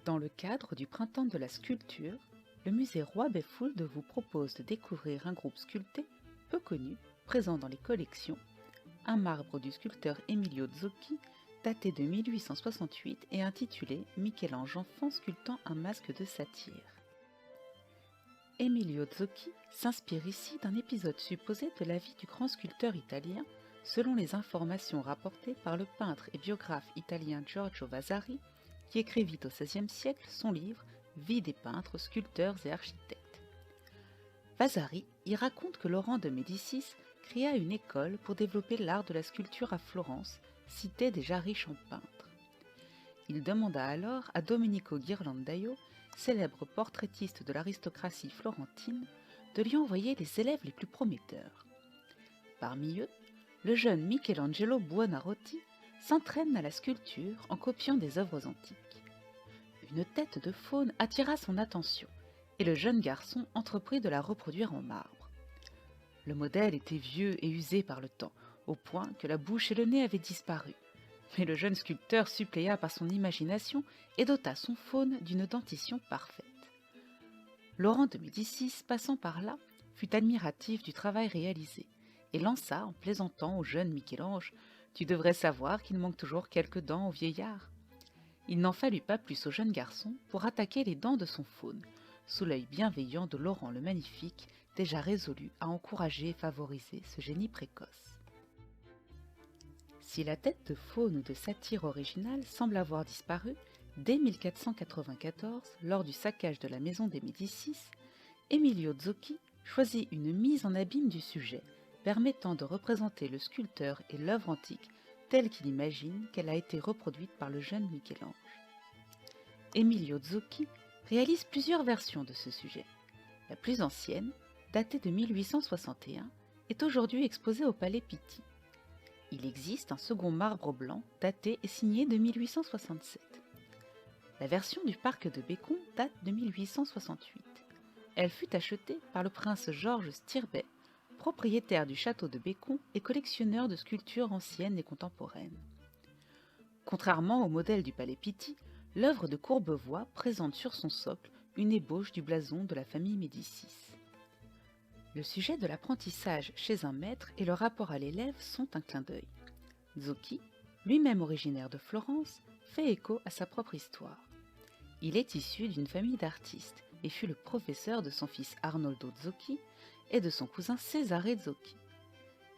Dans le cadre du Printemps de la sculpture, le musée Roy-Beffould vous propose de découvrir un groupe sculpté peu connu, présent dans les collections, un marbre du sculpteur Emilio Zocchi, daté de 1868 et intitulé Michel-Ange enfant sculptant un masque de satyre. Emilio Zocchi s'inspire ici d'un épisode supposé de la vie du grand sculpteur italien, selon les informations rapportées par le peintre et biographe italien Giorgio Vasari, qui écrivit au XVIe siècle son livre « Vie des peintres, sculpteurs et architectes ». Vasari y raconte que Laurent de Médicis créa une école pour développer l'art de la sculpture à Florence, cité déjà riche en peintres. Il demanda alors à Domenico Ghirlandaio, célèbre portraitiste de l'aristocratie florentine, de lui envoyer les élèves les plus prometteurs. Parmi eux, le jeune Michelangelo Buonarroti s'entraîne à la sculpture en copiant des œuvres antiques. Une tête de faune attira son attention et le jeune garçon entreprit de la reproduire en marbre. Le modèle était vieux et usé par le temps, au point que la bouche et le nez avaient disparu. Mais le jeune sculpteur suppléa par son imagination et dota son faune d'une dentition parfaite. Laurent de Médicis, passant par là, fut admiratif du travail réalisé et lança, en plaisantant au jeune Michel-Ange, « Tu devrais savoir qu'il manque toujours quelques dents au vieillard ». Il n'en fallut pas plus au jeune garçon pour attaquer les dents de son faune, sous l'œil bienveillant de Laurent le Magnifique, déjà résolu à encourager et favoriser ce génie précoce. Si la tête de faune ou de satyre originale semble avoir disparu, dès 1494, lors du saccage de la maison des Médicis, Emilio Zocchi choisit une mise en abîme du sujet, permettant de représenter le sculpteur et l'œuvre antique telle qu'il imagine qu'elle a été reproduite par le jeune Michel-Ange. Emilio Zocchi réalise plusieurs versions de ce sujet. La plus ancienne, datée de 1861, est aujourd'hui exposée au Palais Pitti. Il existe un second marbre blanc daté et signé de 1867. La version du parc de Bécon date de 1868. Elle fut achetée par le prince Georges Stirbet, propriétaire du château de Bécon et collectionneur de sculptures anciennes et contemporaines. Contrairement au modèle du Palais Pitti, l'œuvre de Courbevoie présente sur son socle une ébauche du blason de la famille Médicis. Le sujet de l'apprentissage chez un maître et le rapport à l'élève sont un clin d'œil. Zocchi, lui-même originaire de Florence, fait écho à sa propre histoire. Il est issu d'une famille d'artistes et fut le professeur de son fils Arnoldo Zocchi et de son cousin Cesare Zocchi.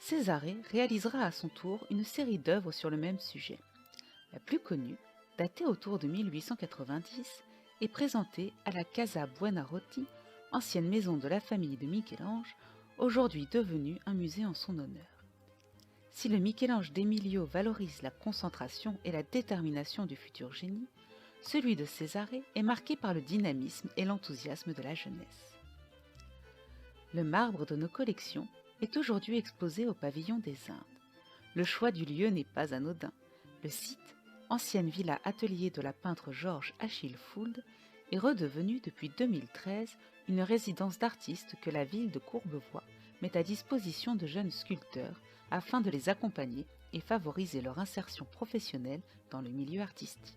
Cesare réalisera à son tour une série d'œuvres sur le même sujet. La plus connue, datée autour de 1890, est présentée à la Casa Buonarroti, ancienne maison de la famille de Michel-Ange, aujourd'hui devenue un musée en son honneur. Si le Michel-Ange d'Emilio valorise la concentration et la détermination du futur génie, celui de Cesare est marqué par le dynamisme et l'enthousiasme de la jeunesse. Le marbre de nos collections est aujourd'hui exposé au pavillon des Indes. Le choix du lieu n'est pas anodin. Le site, ancienne villa atelier de la peintre George Achille Fould, est redevenu depuis 2013 une résidence d'artistes que la ville de Courbevoie met à disposition de jeunes sculpteurs afin de les accompagner et favoriser leur insertion professionnelle dans le milieu artistique.